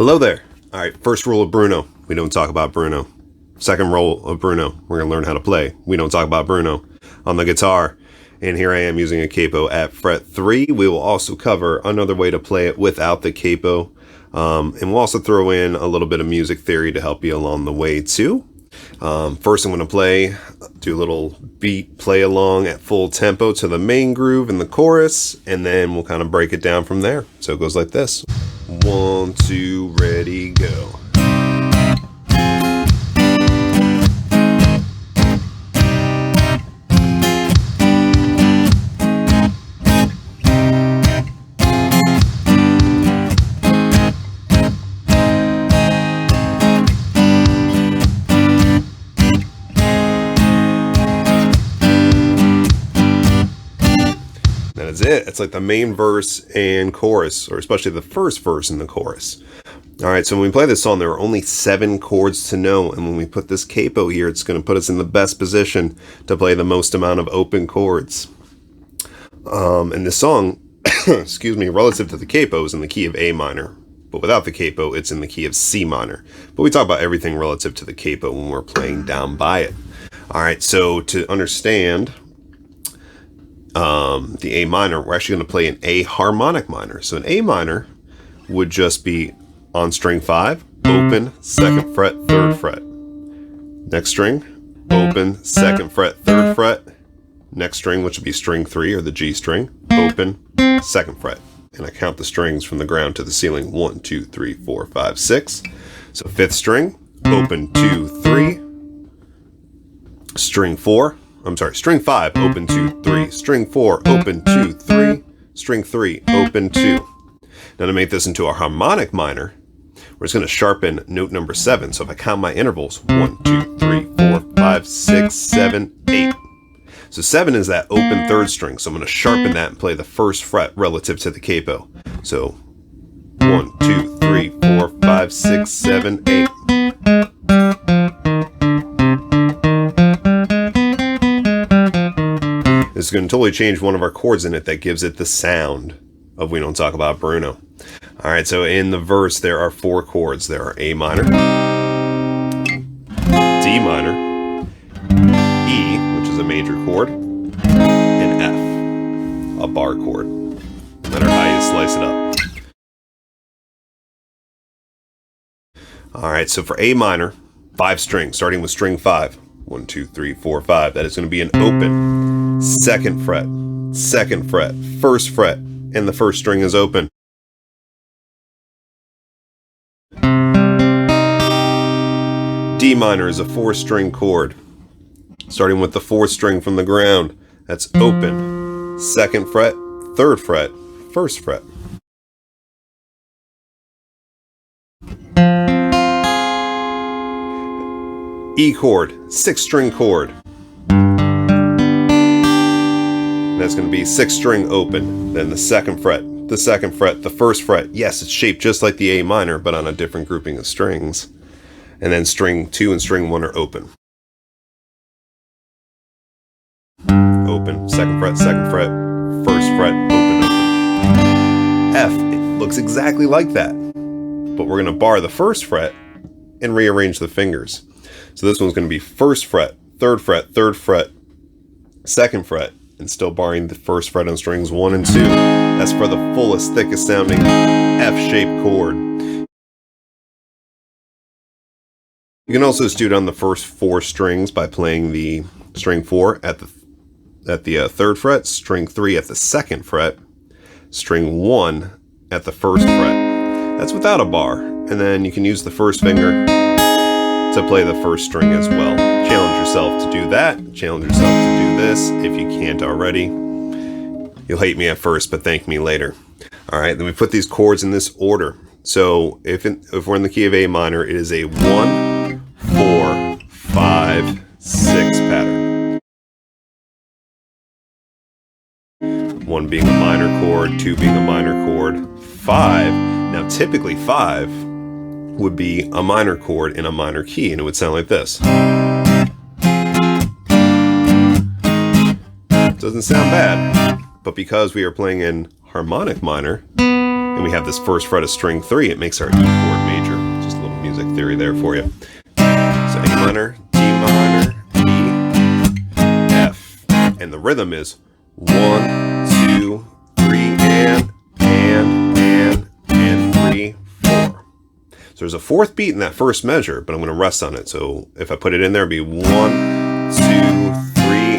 Hello there. All right, first rule of Bruno, we don't talk about Bruno. Second rule of Bruno, we're going to learn how to play. We don't talk about Bruno on the guitar. And here I am using a capo at fret 3. We will also cover another way to play it without the capo. And we'll also throw in a little bit of music theory to help you along the way too. First I'm going to do a little beat play along at full tempo to the main groove in the chorus, and then we'll kind of break it down from there. So it goes like this. 1, 2, ready, go. That's it. It's like the main verse and chorus, or especially the first verse and the chorus. All right, so when we play this song, there are only 7 chords to know, and when we put this capo here, it's going to put us in the best position to play the most amount of open chords. And this song, excuse me, relative to the capo is in the key of A minor, but without the capo, it's in the key of C minor. But we talk about everything relative to the capo when we're playing down by it. All right, so to understand the A minor, we're actually going to play an A harmonic minor. So an A minor would just be on string 5, open, 2nd fret, 3rd fret. Next string, open, 2nd fret, 3rd fret. Next string, which would be string 3 or the G string, open, 2nd fret. And I count the strings from the ground to the ceiling. 1, 2, 3, 4, 5, 6. So 5th string, open, 2, 3. String 5, open, 2, 3. String 4, open, 2, 3. String 3, open, 2. Now to make this into a harmonic minor, we're just going to sharpen note number 7. So if I count my intervals, 1, 2, 3, 4, 5, 6, 7, 8. So 7 is that open 3rd string. So I'm going to sharpen that and play the 1st fret relative to the capo. So 1, 2, 3, 4, 5, 6, 7, 8. This is going to totally change one of our chords in it that gives it the sound of We Don't Talk About Bruno. All right, so in the verse, there are 4 chords. There are A minor, D minor, E, which is a major chord, and F, a bar chord. No matter how you slice it up. All right, so for A minor, 5 strings, starting with string 5. 1, 2, 3, 4, 5. That is going to be an open, 2nd fret, 2nd fret, 1st fret, and the 1st string is open. D minor is a 4-string chord, starting with the 4th string from the ground. That's open, 2nd fret, 3rd fret, 1st fret. E chord, 6-string chord. That's going to be 6th string open, then the 2nd fret, the 2nd fret, the 1st fret. Yes, it's shaped just like the A minor, but on a different grouping of strings. And then string 2 and string 1 are open. Open, 2nd fret, 2nd fret, 1st fret, open, open. F, it looks exactly like that, but we're going to bar the 1st fret and rearrange the fingers. So this one's going to be 1st fret, 3rd fret, 3rd fret, 2nd fret, and still barring the 1st fret on strings 1 and 2. That's for the fullest, thickest sounding F-shaped chord. You can also just do it on the first 4 strings by playing the string 4 at the 3rd fret, string 3 at the 2nd fret, string 1 at the 1st fret. That's without a bar. And then you can use the 1st finger to play the 1st string as well. Challenge yourself to do that. Challenge yourself to do this if you can't already. You'll hate me at first, but thank me later. All right, then we put these chords in this order. So if we're in the key of A minor, it is a 1, 4, 5, 6 pattern. 1 being a minor chord, 2 being a minor chord, 5. Now typically 5 would be a minor chord in a minor key, and it would sound like this. Doesn't sound bad, but because we are playing in harmonic minor, and we have this 1st fret of string 3, it makes our E chord major. music theory there for you. So A minor, D minor, E, F. And the rhythm is 1, 2, 3, and 3, 4. So there's a fourth beat in that first measure, but I'm going to rest on it. So if I put it in there, it'd be 1, 2, 3,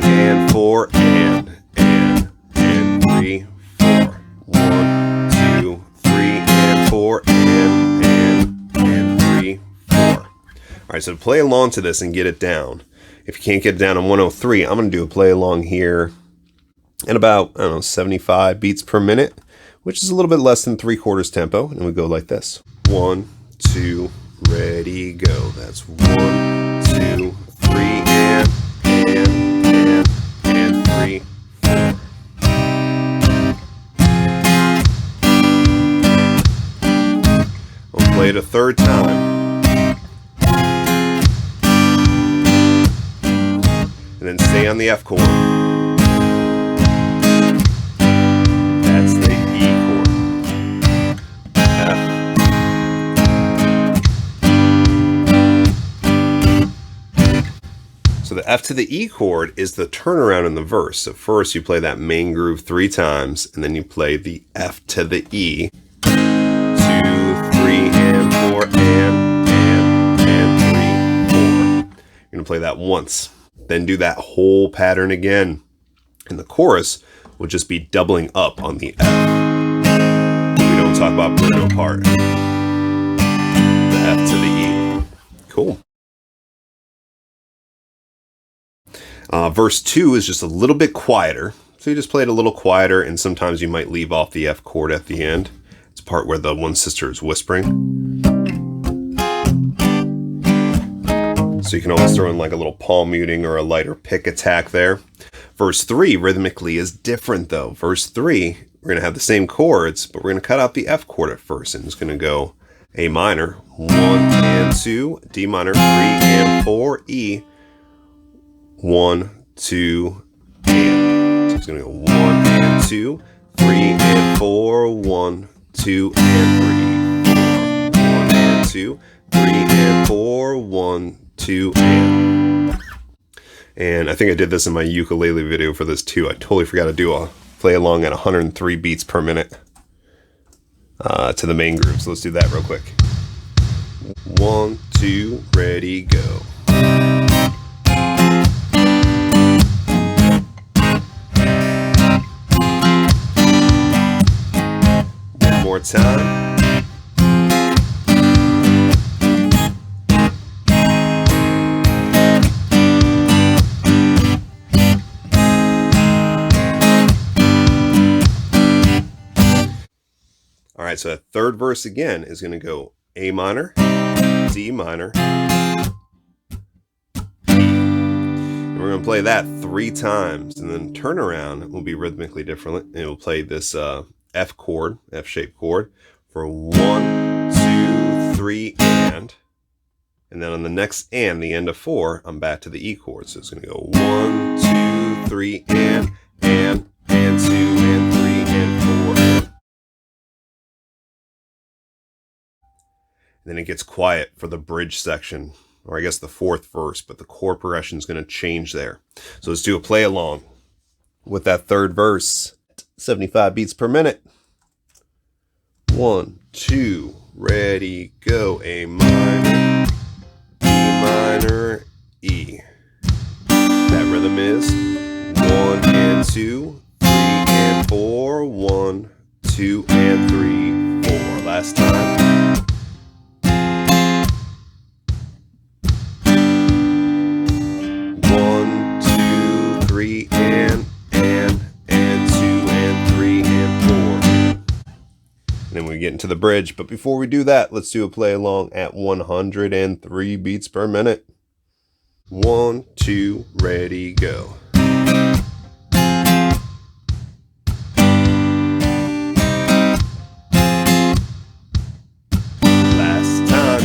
and 4, and 3, 4. 1, 2, 3, and 4, and 3, 4. All right, so to play along to this and get it down, if you can't get it down on 103, I'm going to do a play along here at about, I don't know, 75 beats per minute, which is a little bit less than 3/4 tempo, and we go like this. 1, 2, ready, go. That's 1, 2, 3, and 3, 4. We'll play it a third time. And then stay on the F chord. That's the E chord. F. So the F to the E chord is the turnaround in the verse. So first you play that main groove 3 times, and then you play the F to the E. 2, 3, and 4, and 3, 4. You're gonna play that once. Then do that whole pattern again. And the chorus will just be doubling up on the F. We don't talk about Bruno part. The F to the E. Cool. Verse 2 is just a little bit quieter. So you just play it a little quieter, and sometimes you might leave off the F chord at the end. It's a part where the one sister is whispering. So you can always throw in like a little palm muting or a lighter pick attack there. Verse 3 rhythmically is different though. Verse 3, we're going to have the same chords, but we're going to cut out the F chord at first, and it's going to go A minor, 1 and 2, D minor, 3 and 4, E, 1, 2, and. So it's going to go 1 and 2, 3 and 4, 1, 2 and 3, 4, 1 and 2, 3 and 4, 1, 2, and I think I did this in my ukulele video for this too. I totally forgot to do a play along at 103 beats per minute to the main groove. So let's do that real quick. 1, 2, ready, go. One more time. All right, so that third verse again is going to go A minor, D minor, and we're going to play that 3 times, and then turn around will be rhythmically different, and it will play this F chord, F-shaped chord for 1, 2, 3, and then on the next and, the end of 4, I'm back to the E chord, so it's going to go 1, 2, 3, and 2, and 3, and 4, and. And then it gets quiet for the bridge section, or I guess the 4th verse, but the chord progression is going to change there. So let's do a play along with that 3rd verse, 75 beats per minute. 1, 2, ready, go. A minor, E minor, E. That rhythm is 1 and 2, 3 and 4, 1, 2 and 3, 4. Last time. 1, 2, 3, and 2, and 3, and 4. And then we get into the bridge. But before we do that, let's do a play along at 103 beats per minute. 1, 2, ready, go. Last time.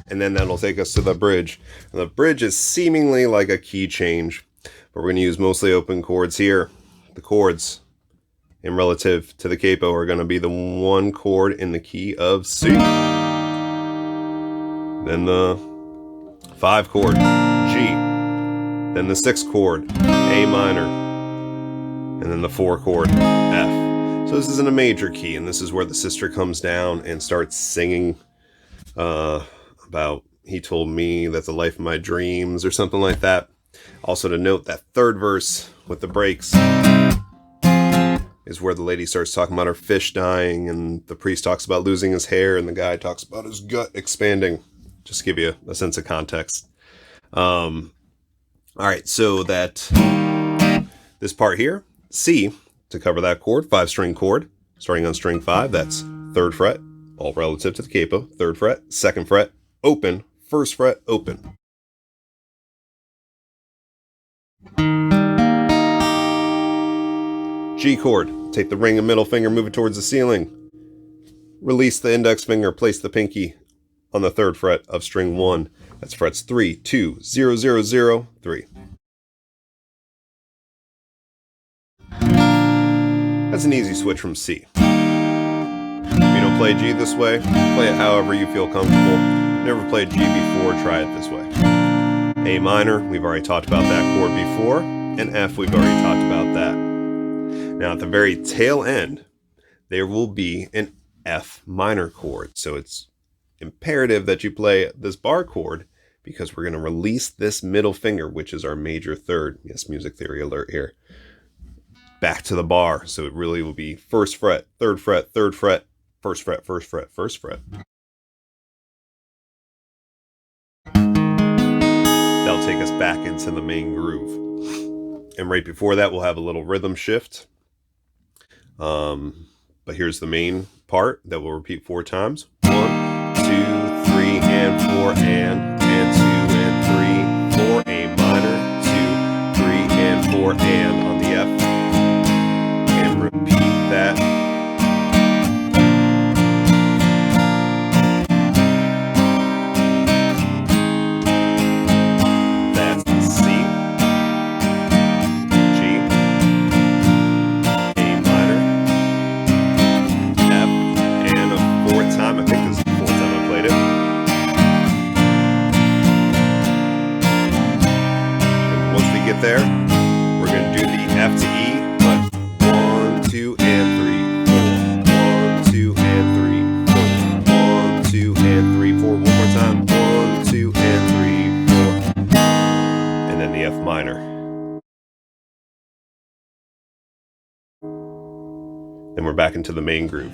And then that'll take us to the bridge. And the bridge is seemingly like a key change. But we're going to use mostly open chords here. The chords, in relative to the capo, are going to be the 1 chord in the key of C. Then the 5 chord, G. Then the 6 chord, A minor. And then the 4 chord, F. So this is in a major key, and this is where the sister comes down and starts singing about, he told me that's the life of my dreams, or something like that. Also to note, that third verse with the breaks is where the lady starts talking about her fish dying, and the priest talks about losing his hair, and the guy talks about his gut expanding. Just to give you a sense of context. All right, so that this part here, C, to cover that chord, 5-string chord, starting on string 5, that's 3rd fret, all relative to the capo, 3rd fret, 2nd fret, open, 1st fret, open. G chord, take the ring and middle finger, move it towards the ceiling. Release the index finger, place the pinky on the 3rd fret of string 1. That's frets 3, 2, 0, 0, 0, 3. That's an easy switch from C. If you don't play G this way, play it however you feel comfortable. Never played G before, try it this way. A minor, we've already talked about that chord before, and F, we've already talked about that. Now at the very tail end, there will be an F minor chord. So it's imperative that you play this bar chord, because we're going to release this middle finger, which is our major 3rd. Yes, music theory alert here. Back to the bar. So it really will be 1st fret, 3rd fret, 3rd fret, 1st fret, 1st fret, 1st fret. That'll take us back into the main groove. And right before that, we'll have a little rhythm shift. But here's the main part that we'll repeat 4 times. 1, 2, 3, and 4, and 2 and 3, 4, A minor, 2, 3, and 4, and on the F, and repeat that. That's the C, G, A minor, F, and a 4th time. I think this is the 4th time I played it. Get there, we're going to do the F to E, but 1, 2, and 3, 4, 1, 2, and 3, 4, 1, 2, and 3, 4, one more time, 1, 2, and 3, 4, and then the F minor. Then we're back into the main groove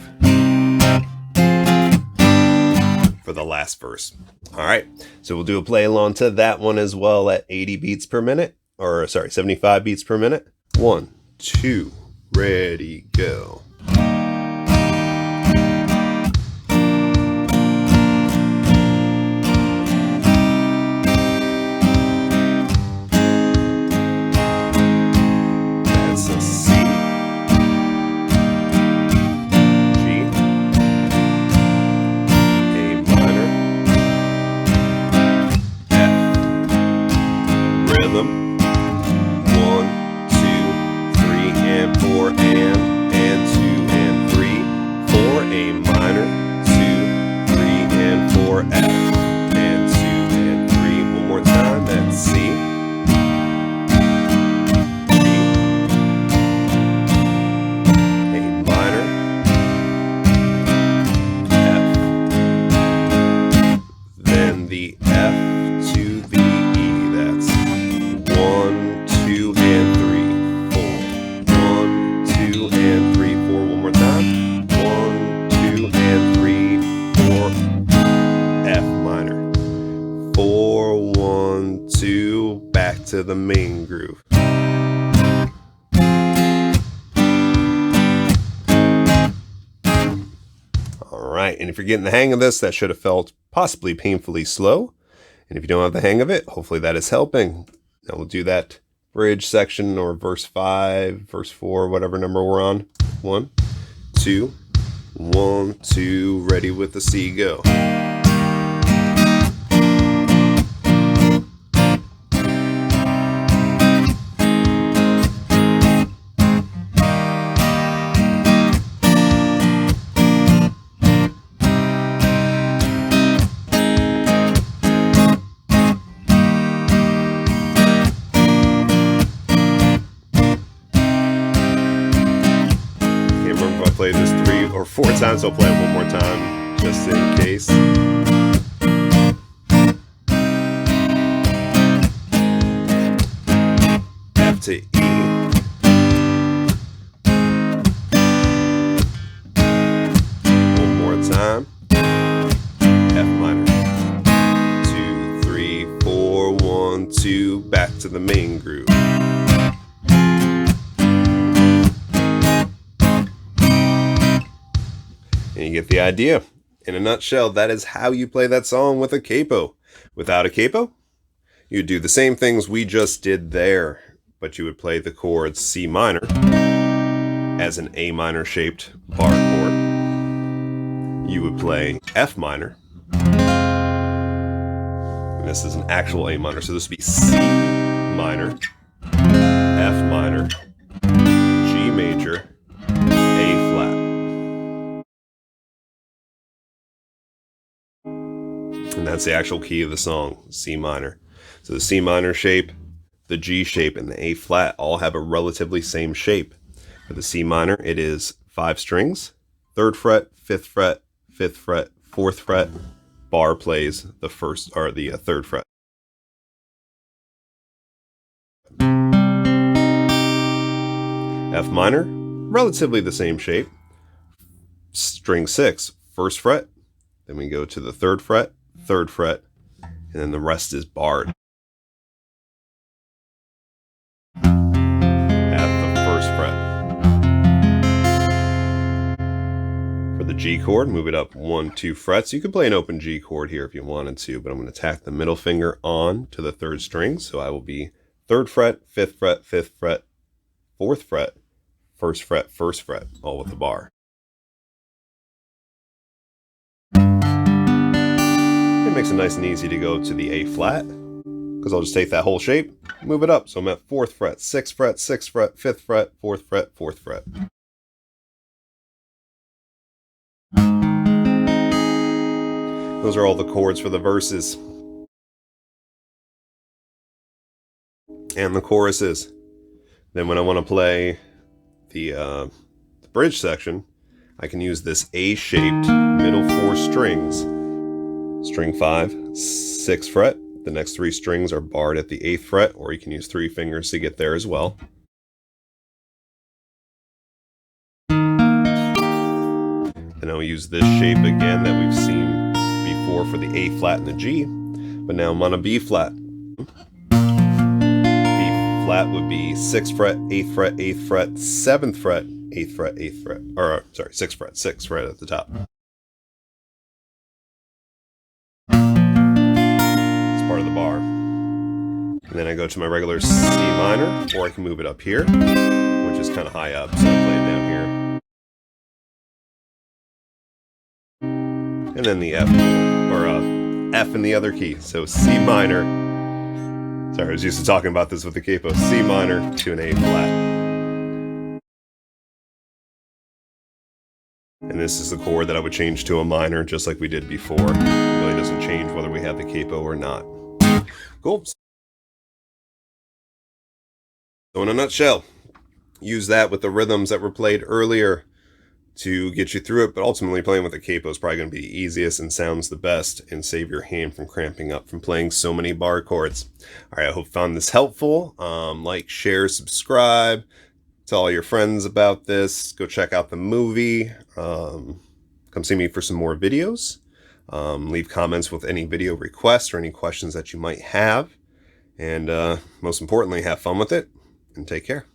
for the last verse. All right, so we'll do a play along to that one as well at 80 beats per minute. Or sorry, 75 beats per minute. 1, 2, ready, go. That's a C, G, A minor, F, rhythm. 4 and 2 and 3, 4 A minor, 2, 3 and 4 F, and 2 and 3. One more time, that's C, G, A minor, F, then the F to the E. That's 1, 2 and 3. 2 and 3, 4, one more time. 1, 2 and 3, 4, F minor. 4, 1, 2, back to the main groove. All right, and if you're getting the hang of this, that should have felt possibly painfully slow. And if you don't have the hang of it, hopefully that is helping. Now we'll do that bridge section, or verse 5, verse 4, whatever number we're on. 1, 2, 1, 2, ready with the C, go. 4 times, so I'll play it one more time just in case. F to E. One more time. F minor. 2, 3, 4, 1, 2, back to the main groove. And you get the idea. In a nutshell, that is how you play that song with a capo. Without a capo, you'd do the same things we just did there, but you would play the chords C minor as an A minor shaped bar chord. You would play F minor, and this is an actual A minor, so this would be C minor, F minor, G major, A flat. And that's the actual key of the song, C minor. So the C minor shape, the G shape, and the A flat all have a relatively same shape. For the C minor, it is 5 strings, 3rd fret, 5th fret, 5th fret, 4th fret. Bar plays the 3rd fret. F minor, relatively the same shape. String 6, 1st fret. Then we go to the 3rd fret, 3rd fret, and then the rest is barred at the 1st fret. For the G chord, move it up 1, 2 frets. You could play an open G chord here if you wanted to, but I'm going to tack the middle finger on to the 3rd string, so I will be 3rd fret, 5th fret, 5th fret, 4th fret, 1st fret, 1st fret, all with the bar. It makes it nice and easy to go to the A flat, because I'll just take that whole shape, move it up. So I'm at 4th fret, 6th fret, 6th fret, 5th fret, 4th fret, 4th fret. Those are all the chords for the verses and the choruses. Then when I want to play the bridge section, I can use this A-shaped middle 4 strings. String 5, 6th fret. The next 3 strings are barred at the 8th fret, or you can use 3 fingers to get there as well. And I'll use this shape again that we've seen before for the A flat and the G, but now I'm on a B flat. B flat would be 6th fret, 8th fret, 8th fret, 7th fret, 8th fret, 8th fret, or sorry, 6th fret, 6th fret at the top. It's part of the bar. And then I go to my regular C minor, or I can move it up here, which is kind of high up, so I play it down here. And then the F, or F in the other key, so C minor. Sorry, I was used to talking about this with the capo. C minor to an A flat. And this is the chord that I would change to a minor, just like we did before. It really doesn't change whether we have the capo or not. Cool. So in a nutshell, use that with the rhythms that were played earlier to get you through it, but ultimately playing with the capo is probably going to be the easiest and sounds the best and save your hand from cramping up from playing so many bar chords. All right, I hope you found this helpful. Like, share, subscribe. Tell all your friends about this. Go check out the movie. Come see me for some more videos. Leave comments with any video requests or any questions that you might have. And most importantly, have fun with it and take care.